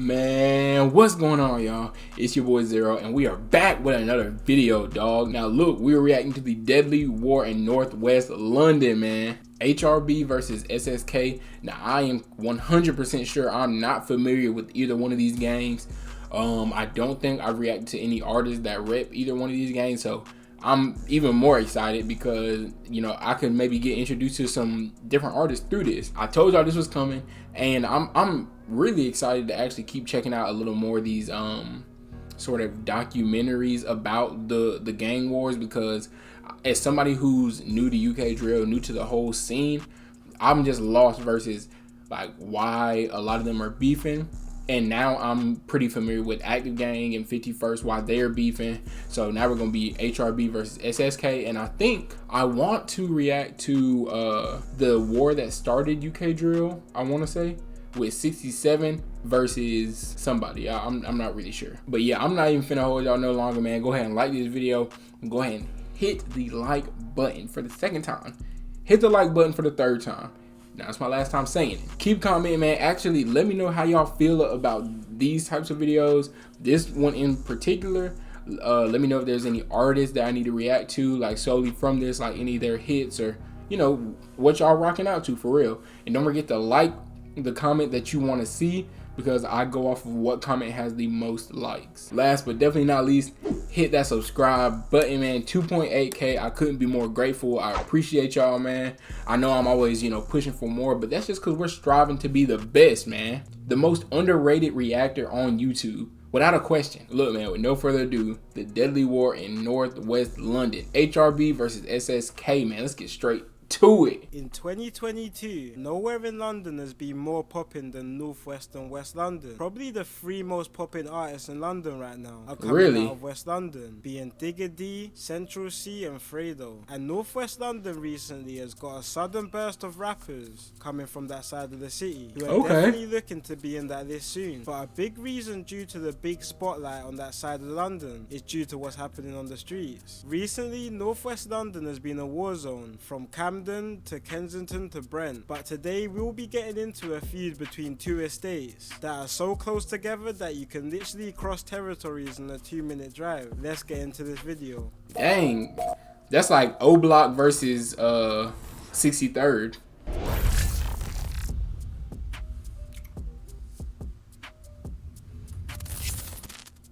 Man, what's going on, y'all? It's your boy Zero, and we are back with another video, dog. Now look, we are reacting to the deadly war in Northwest London, man. HRB versus SSK. Now I am 100% sure I'm not familiar with either one of these games. I don't think I've reacted to any artists that rep either one of these games, so I'm even more excited because, you know, I could maybe get introduced to some different artists through this. I told y'all this was coming, and I'm really excited to actually keep checking out a little more of these sort of documentaries about the gang wars, because as somebody who's new to UK drill, new to the whole scene, I'm just lost versus like why a lot of them are beefing. And now I'm pretty familiar with Active Gang and 51st, why they're beefing. So now we're going to be HRB versus SSK. And I think I want to react to the war that started UK drill, I want to say, with 67 versus somebody. I'm not really sure. But yeah, I'm not even finna hold y'all no longer, man. Go ahead and like this video. Go ahead and hit the like button for the second time. Hit the like button for the third time. Now, it's my last time saying it. Keep commenting, man. Actually, let me know how y'all feel about these types of videos. This one in particular. Let me know if there's any artists that I need to react to, like solely from this, like any of their hits, or, you know, what y'all rocking out to for real. And don't forget to like the comment that you want to see, because I go off of what comment has the most likes. Last but definitely not least, hit that subscribe button, man. 2.8K. I couldn't be more grateful. I appreciate y'all, man. I know I'm always, you know, pushing for more, but that's just because we're striving to be the best, man. The most underrated reactor on YouTube, without a question. Look, man, with no further ado, the deadly war in Northwest London. HRB versus SSK, man. Let's get straight to it. In 2022, nowhere in London has been more popping than Northwest and West London. Probably the three most popping artists in London right now are coming out of West London, being Digger D, Central C and Fredo. And Northwest London recently has got a sudden burst of rappers coming from that side of the city who are definitely looking to be in that list soon. But a big reason due to the big spotlight on that side of London is due to what's happening on the streets. Recently, Northwest London has been a war zone, from Camden to Kensington to Brent, but today we'll be getting into a feud between two estates that are so close together that you can literally cross territories in a 2-minute drive. Let's get into this video. Dang, that's like O Block versus 63rd.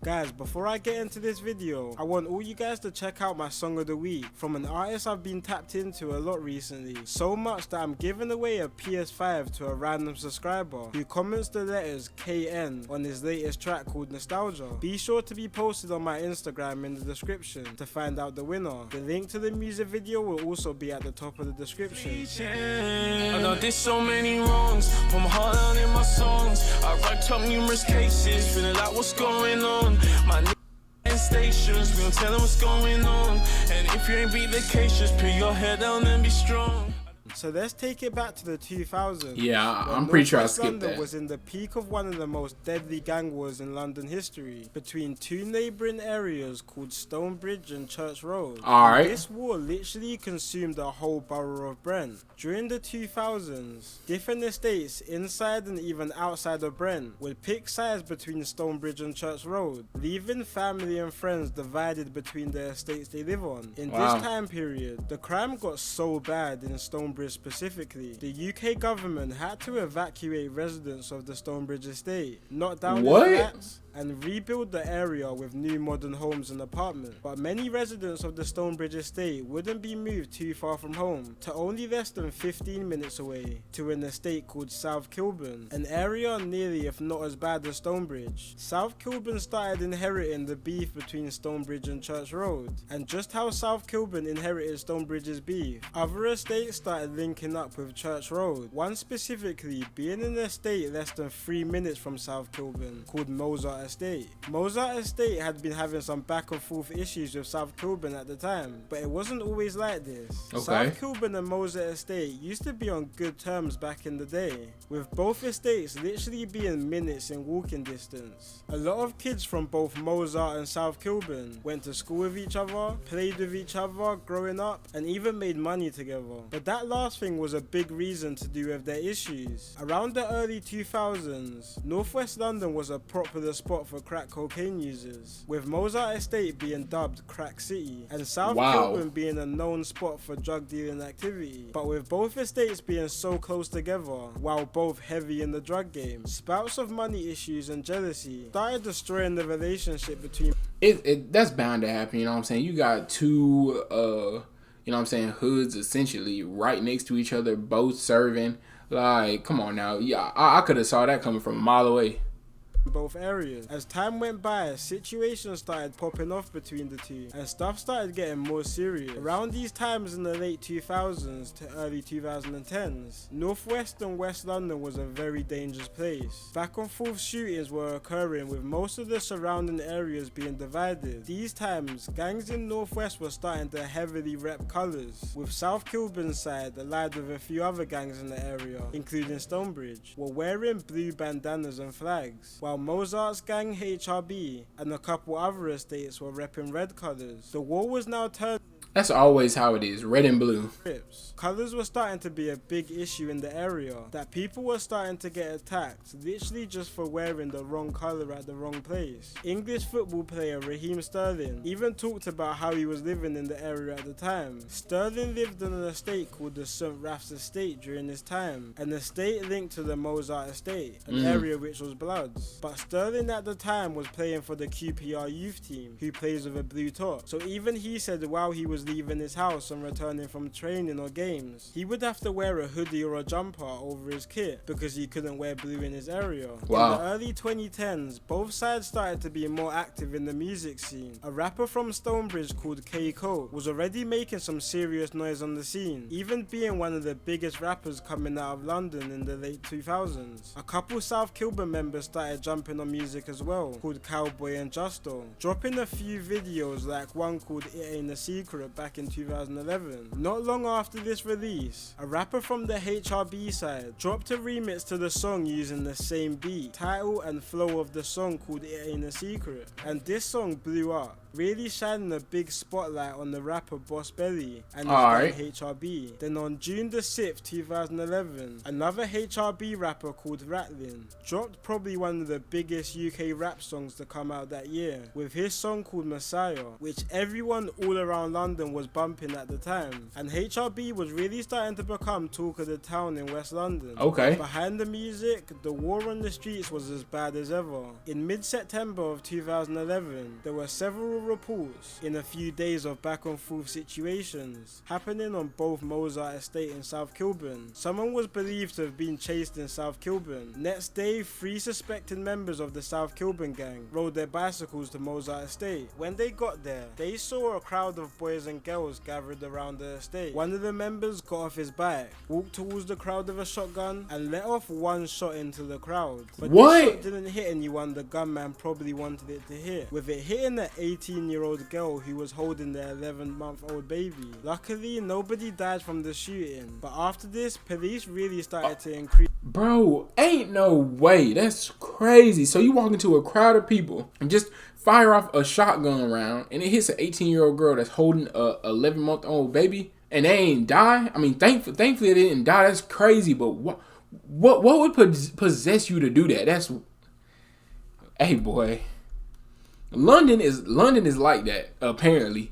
Guys, before I get into this video, I want all you guys to check out my song of the week from an artist I've been tapped into a lot recently. So much that I'm giving away a PS5 to a random subscriber who comments the letters KN on his latest track called Nostalgia. Be sure to be posted on my Instagram in the description to find out the winner. The link to the music video will also be at the top of the description. I know there's so many wrongs, I'm hard out in my songs. I write up numerous cases, feeling like what's going on. My and stations, we don't tell them what's going on. And if you ain't beat the case, just put your head down and be strong. So let's take it back to the 2000s. Yeah, I'm pretty sure I skipped London that. was in the peak of one of the most deadly gang wars in London history between two neighbouring areas called Stonebridge and Church Road. Alright. This war literally consumed the whole borough of Brent. During the 2000s, different estates inside and even outside of Brent would pick sides between Stonebridge and Church Road, leaving family and friends divided between the estates they live on. In this time period, the crime got so bad in Stonebridge specifically, the UK government had to evacuate residents of the Stonebridge estate, knock down their flats, and rebuild the area with new modern homes and apartments. But many residents of the Stonebridge estate wouldn't be moved too far from home, to only less than 15 minutes away, to an estate called South Kilburn, an area nearly if not as bad as Stonebridge. South Kilburn started inheriting the beef between Stonebridge and Church Road, and just how South Kilburn inherited Stonebridge's beef, other estates started linking up with Church Road, one specifically being an estate less than 3 minutes from South Kilburn called Mozart Mozart Estate. Mozart Estate had been having some back and forth issues with South Kilburn at the time, but it wasn't always like this. Okay. South Kilburn and Mozart Estate used to be on good terms back in the day, with both estates literally being minutes in walking distance. A lot of kids from both Mozart and South Kilburn went to school with each other, played with each other growing up, and even made money together. But that last thing was a big reason to do with their issues. Around the early 2000s, Northwest London was a popular spot for crack cocaine users, with Mozart Estate being dubbed Crack City, and South Kilburn being a known spot for drug dealing activity. But with both estates being so close together, while both heavy in the drug game, spouts of money issues and jealousy started destroying the relationship between that's bound to happen, you know what I'm saying? You got two you know what I'm saying, hoods essentially right next to each other, both serving. Like, come on now. Yeah, I could have saw that coming from a mile away. Both areas. As time went by, situations started popping off between the two, and stuff started getting more serious. Around these times in the late 2000s to early 2010s, Northwest and West London was a very dangerous place. Back and forth shootings were occurring, with most of the surrounding areas being divided. These times, gangs in Northwest were starting to heavily rep colours, with South Kilburn's side, allied with a few other gangs in the area, including Stonebridge, were wearing blue bandanas and flags, while Mozart's gang HRB and a couple other estates were repping red colours. The war was now turned. That's always how it is, red and blue. Colours were starting to be a big issue in the area, that people were starting to get attacked literally just for wearing the wrong colour at the wrong place. English football player Raheem Sterling even talked about how he was living in the area at the time. Sterling lived on an estate called the St. Raph's Estate during this time, an estate linked to the Mozart Estate, an area which was Bloods. But Sterling at the time was playing for the QPR youth team, who plays with a blue top, so even he said while he was leaving his house and returning from training or games, he would have to wear a hoodie or a jumper over his kit because he couldn't wear blue in his area. Wow. In the early 2010s, both sides started to be more active in the music scene. A rapper from Stonebridge called K. Cole was already making some serious noise on the scene, even being one of the biggest rappers coming out of London in the late 2000s. A couple South Kilburn members started jumping on music as well, called Cowboy and Justo, dropping a few videos like one called It Ain't a Secret back in 2011. Not long after this release, a rapper from the HRB side dropped a remix to the song using the same beat, title and flow of the song called It Ain't a Secret, and this song blew up, really shining a big spotlight on the rapper Boss Belly and his HRB. Then on June the 6th, 2011, another HRB rapper called Ratlin dropped probably one of the biggest UK rap songs to come out that year, with his song called Messiah, which everyone all around London was bumping at the time, and HRB was really starting to become talk of the town in West London. Okay. Behind the music, the war on the streets was as bad as ever. In mid-September of 2011, there were several reports in a few days of back and forth situations happening on both Mozart Estate and South Kilburn. Someone was believed to have been chased in South Kilburn. Next day, 3 suspected members of the South Kilburn gang rode their bicycles to Mozart Estate. When they got there, they saw a crowd of boys and girls gathered around the estate. One of the members got off his bike, walked towards the crowd with a shotgun, and let off one shot into the crowd. But this shot didn't hit anyone the gunman probably wanted it to hit, with it hitting an 18-year-old girl who was holding their 11-month-old baby. Luckily, nobody died from the shooting, but after this, police really started to increase. Bro, ain't no way. That's crazy. So you walk into a crowd of people and just fire off a shotgun round, and it hits an 18-year-old girl that's holding a 11-month-old baby, and they ain't die? I mean, thankfully they didn't die. That's crazy, but what would possess you to do that? That's, hey boy, London is like that apparently.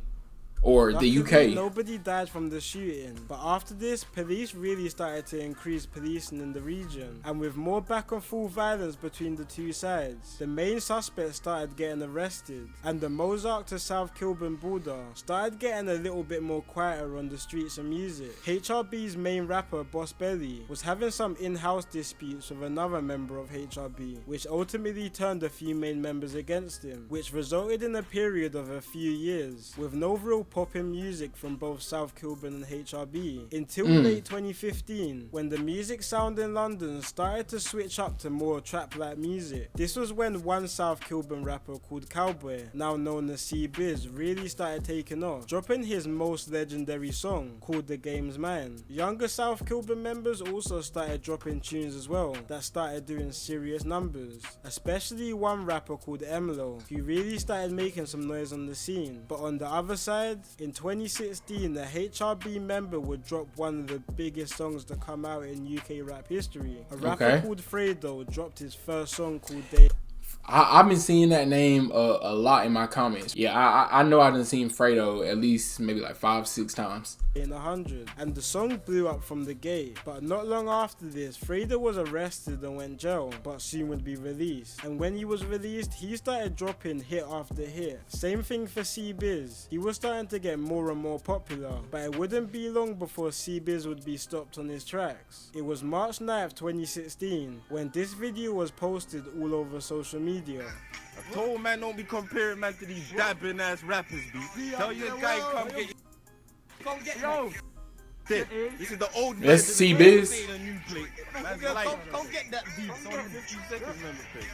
Or Luckily, the UK. Nobody died from the shooting, but after this, police really started to increase policing in the region, and with more back and forth violence between the two sides, the main suspects started getting arrested, and the Mozart to South Kilburn border started getting a little bit more quieter on the streets and music. HRB's main rapper, Boss Belly, was having some in-house disputes with another member of HRB, which ultimately turned a few main members against him, which resulted in a period of a few years, with no real popping music from both South Kilburn and HRB until late 2015, when the music sound in London started to switch up to more trap-like music. This was when one South Kilburn rapper called Cowboy, now known as C-Biz, really started taking off, dropping his most legendary song called The Game's Mine. Younger South Kilburn members also started dropping tunes as well that started doing serious numbers, especially one rapper called Emlo, who really started making some noise on the scene. But on the other side, in 2016, a HRB member would drop one of the biggest songs to come out in UK rap history. A rapper called Fredo dropped his first song called Day. I've been seeing that name a lot in my comments. Yeah, I know I done seen Fredo at least maybe like 5-6 times. In 100, and the song blew up from the gate. But not long after this, Fredo was arrested and went jail, but soon would be released. And when he was released, he started dropping hit after hit. Same thing for C-Biz. He was starting to get more and more popular, but it wouldn't be long before C-Biz would be stopped on his tracks. It was March 9th, 2016, when this video was posted all over social media. I told man don't be comparing man to these dabbing ass rappers, B. Tell your guy come get yo. This is the old man. That's C-Biz. Come get that beat. It's only 15 seconds, remember, please.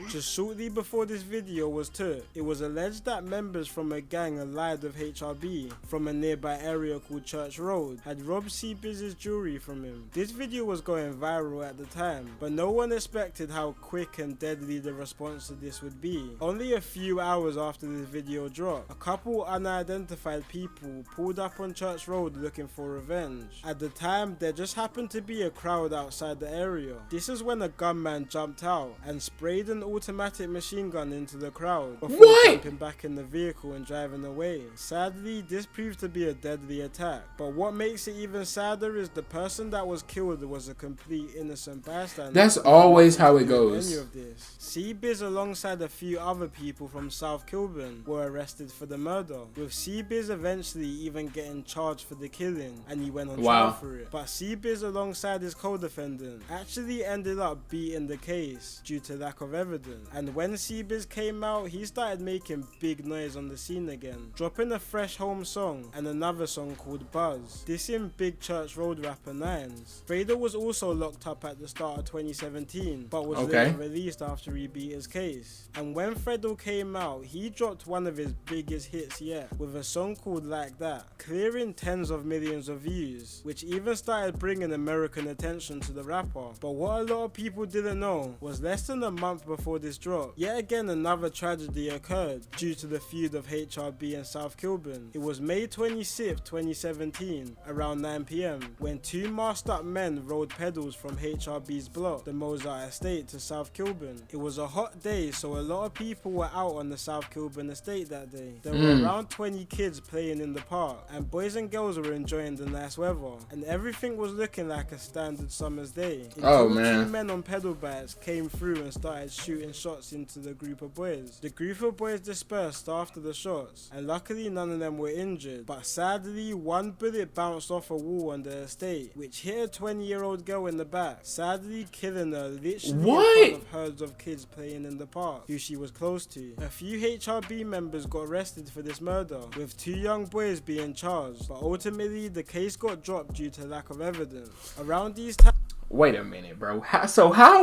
Just shortly before this video was took, it was alleged that members from a gang allied with HRB from a nearby area called Church Road had robbed C-Biz's jewelry from him. This video was going viral at the time, but no one expected how quick and deadly the response to this would be. Only a few hours after this video dropped, a couple unidentified people pulled up on Church Road looking for revenge. At the time, there just happened to be a crowd outside the area. This is when a gunman jumped out and sprayed an automatic machine gun into the crowd before jumping back in the vehicle and driving away. Sadly, this proved to be a deadly attack, but what makes it even sadder is the person that was killed was a complete innocent bystander. That's always how it goes. Any of this. C-Biz alongside a few other people from South Kilburn were arrested for the murder, with C-Biz eventually even getting charged for the killing, and he went on trial for it. But C-Biz alongside his co-defendant actually ended up beating the case due to lack of evidence, and when C-Biz came out, he started making big noise on the scene again, dropping a fresh home song and another song called Buzz, dissing Big Church Road rapper Nines. Fredo was also locked up at the start of 2017, but was later released after he beat his case. And when Fredo came out, he dropped one of his biggest hits yet, with a song called Like That, clearing tens of millions of views, which even started bringing American attention to the rapper. But what a lot of people didn't know was less than a month before this drop, yet again another tragedy occurred due to the feud of HRB and South Kilburn. It was May 26, 2017, around 9 PM, when two masked up men rode pedals from HRB's block, the Mozart Estate, to South Kilburn. It was a hot day, so a lot of people were out on the South Kilburn Estate that day. There were around 20 kids playing in the park, and boys and girls were enjoying the nice weather, and everything was looking like a standard summer's day. Until two men on pedal bikes came through and started shooting shots into the group of boys. The group of boys dispersed after the shots, and luckily none of them were injured, but sadly one bullet bounced off a wall on the estate, which hit a 20-year-old girl in the back, sadly killing her literally in front of herds of kids playing in the park, who she was close to. A few HRB members got arrested for this murder, with two young boys being charged, but ultimately the case got dropped due to lack of evidence. Around these times... Wait a minute, bro. How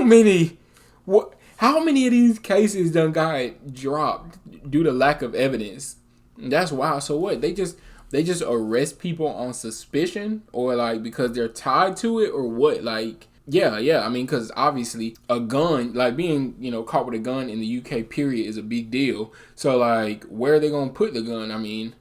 many of these cases done got dropped due to lack of evidence? That's wild. So what? They just arrest people on suspicion, or like because they're tied to it, or what? Like, yeah. I mean, because obviously a gun, like being caught with a gun in the UK period is a big deal. So like, where are they gonna put the gun? I mean,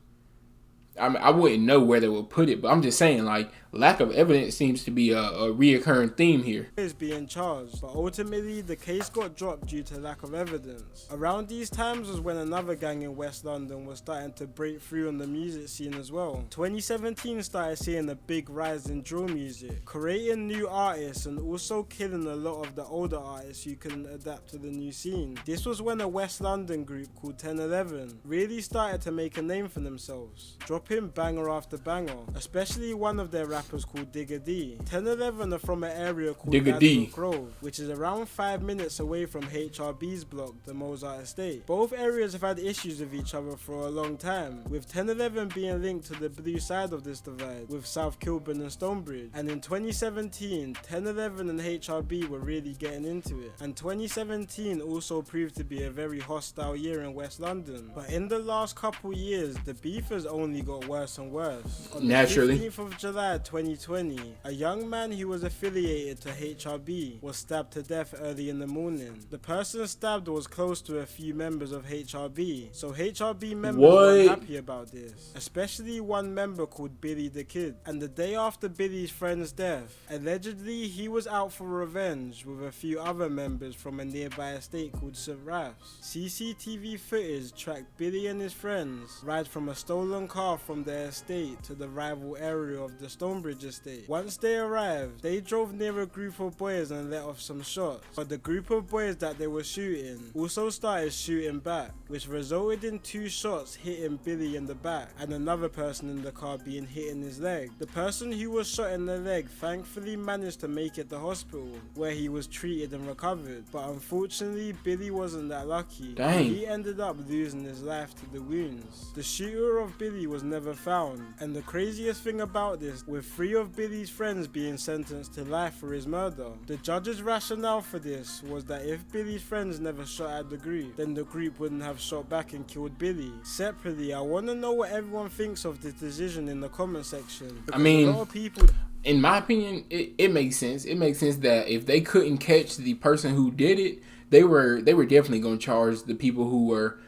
I wouldn't know where they would put it, but I'm just saying, like, lack of evidence seems to be a reoccurring theme here. Is being charged, but ultimately the case got dropped due to lack of evidence. Around these times was when another gang in West London was starting to break through on the music scene as well. 2017 started seeing a big rise in drill music, creating new artists and also killing a lot of the older artists who couldn't adapt to the new scene. This was when a West London group called 1011 really started to make a name for themselves, dropping banger after banger, especially one of their rappers rappers called Digga D. 1011 are from an area called Digga D. Grove, which is around 5 minutes away from HRB's block, the Mozart Estate. Both areas have had issues with each other for a long time, with 1011 being linked to the blue side of this divide, with South Kilburn and Stonebridge. And in 2017, 1011 and HRB were really getting into it. And 2017 also proved to be a very hostile year in West London. But in the last couple years, the beef has only got worse and worse. On Naturally. the 15th of July 2020, a young man who was affiliated to HRB was stabbed to death early in the morning. The person stabbed was close to a few members of HRB, so HRB members weren't happy about this, especially one member called Billy the Kid. And the day after Billy's friend's death, allegedly he was out for revenge with a few other members from a nearby estate called St. Ralph's. CCTV footage tracked Billy and his friends ride from a stolen car from their estate to the rival area of the Stonebridge estate. Once they arrived, they drove near a group of boys and let off some shots, but the group of boys that they were shooting also started shooting back, which resulted in 2 shots hitting Billy in the back and another person in the car being hit in his leg. The person who was shot in the leg thankfully managed to make it to hospital, where he was treated and recovered, but unfortunately Billy wasn't that lucky. Dang. He ended up losing his life to the wounds. The shooter of Billy was never found, and the craziest thing about this, with 3 of Billy's friends being sentenced to life for his murder, the judge's rationale for this was that if Billy's friends never shot at the group, then the group wouldn't have shot back and killed Billy. Separately, I want to know what everyone thinks of this decision in the comment section. I mean, a lot of people, in my opinion, it makes sense. It makes sense that if they couldn't catch the person who did it, they were definitely going to charge the people who were,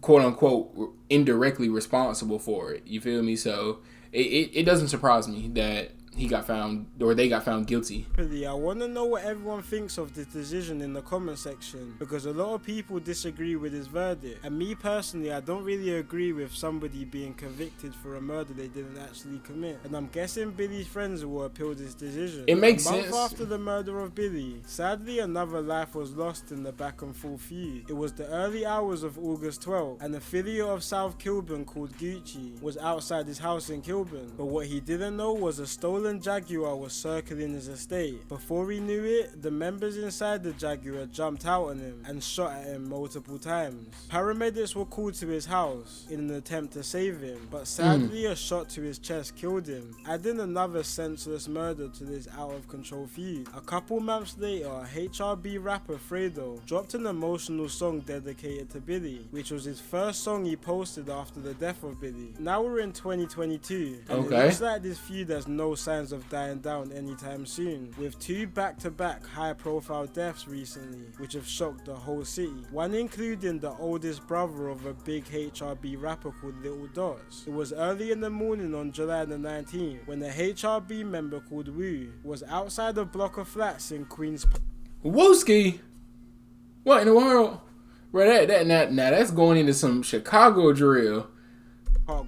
quote unquote, indirectly responsible for it. You feel me? So it doesn't surprise me that he got found, or they got found guilty. I want to know what everyone thinks of this decision in the comment section, because a lot of people disagree with his verdict, and me personally, I don't really agree with somebody being convicted for a murder they didn't actually commit, and I'm guessing Billy's friends will appeal this decision. It makes sense. sense. A month after the murder of Billy, sadly another life was lost in the back and forth feud. It was the early hours of August 12th, and an affiliate of South Kilburn called Gucci was outside his house in Kilburn, but what he didn't know was a stolen Jaguar was circling his estate. Before he knew it, the members inside the Jaguar jumped out on him and shot at him multiple times. Paramedics were called to his house in an attempt to save him, but sadly a shot to his chest killed him, adding another senseless murder to this out of control feud. A couple months later, HRB rapper Fredo dropped an emotional song dedicated to Billy, which was his first song he posted after the death of Billy. Now we're in 2022, and it looks like this feud has no signs of dying down anytime soon, with 2 back-to-back high-profile deaths recently, which have shocked the whole city. One including the oldest brother of a big HRB rapper called Little Dots. It was early in the morning on July the 19th when a HRB member called Wu was outside a block of flats in Queens Park. Wooski? What in the world? Bro, now that's going into some Chicago drill.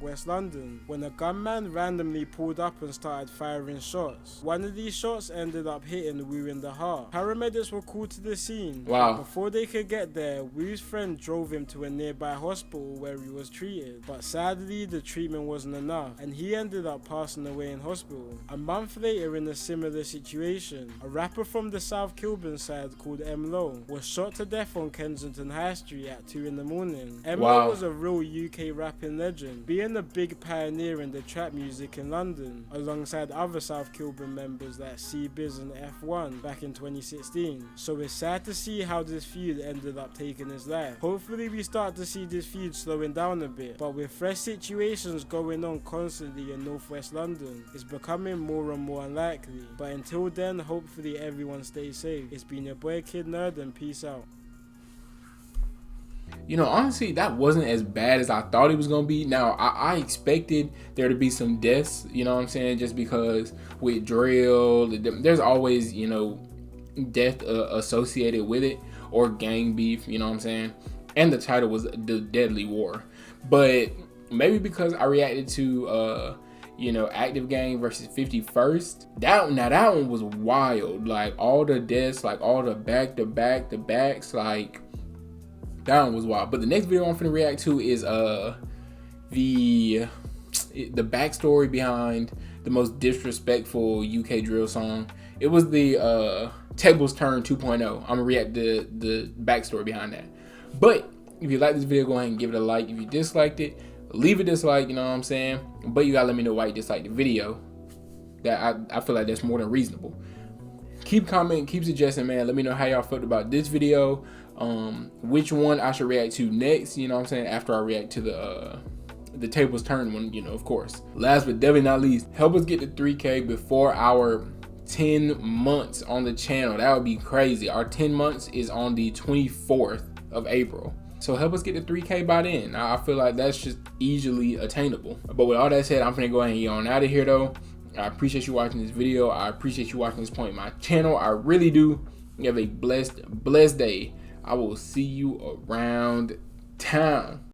West London, when a gunman randomly pulled up and started firing shots. One of these shots ended up hitting Wu in the heart. Paramedics were called to the scene. Wow. Before they could get there, Wu's friend drove him to a nearby hospital where he was treated, but sadly the treatment wasn't enough and he ended up passing away in hospital. A month later, in a similar situation, a rapper from the South Kilburn side called M Lo was shot to death on Kensington High Street at 2 in the morning. M Lo was a real UK rapping legend, being a big pioneer in the trap music in London, alongside other South Kilburn members like C-Biz and F1 back in 2016. So it's sad to see how this feud ended up taking his life. Hopefully we start to see this feud slowing down a bit, but with fresh situations going on constantly in northwest London, it's becoming more and more unlikely. But until then, hopefully everyone stays safe. It's been your boy Kid Nerd, and peace out. You know, honestly, that wasn't as bad as I thought it was going to be. Now, I expected there to be some deaths, you know what I'm saying? Just because with drill, there's always, you know, death associated with it, or gang beef, you know what I'm saying? And the title was The Deadly War. But maybe because I reacted to, you know, Active Gang versus 51st. That one was wild. Like, all the deaths, like, all the back-to-backs, like... that one was wild. But the next video I'm finna react to is the backstory behind the most disrespectful UK drill song. It was the Tables Turn 2.0. I'm gonna react to the backstory behind that. But if you like this video, go ahead and give it a like. If you disliked it, leave a dislike, you know what I'm saying? But you gotta let me know why you disliked the video. That I feel like that's more than reasonable. Keep commenting, keep suggesting, man. Let me know how y'all felt about this video. Which one I should react to next, you know what I'm saying, after I react to the Tables Turn one, you know, of course. Last but definitely not least, help us get to 3K before our 10 months on the channel. That would be crazy. Our 10 months is on the 24th of April. So help us get to 3K by then. I feel like that's just easily attainable. But with all that said, I'm finna go ahead and get on out of here though. I appreciate you watching this video. I appreciate you watching this point in my channel. I really do. You have a blessed day. I will see you around town.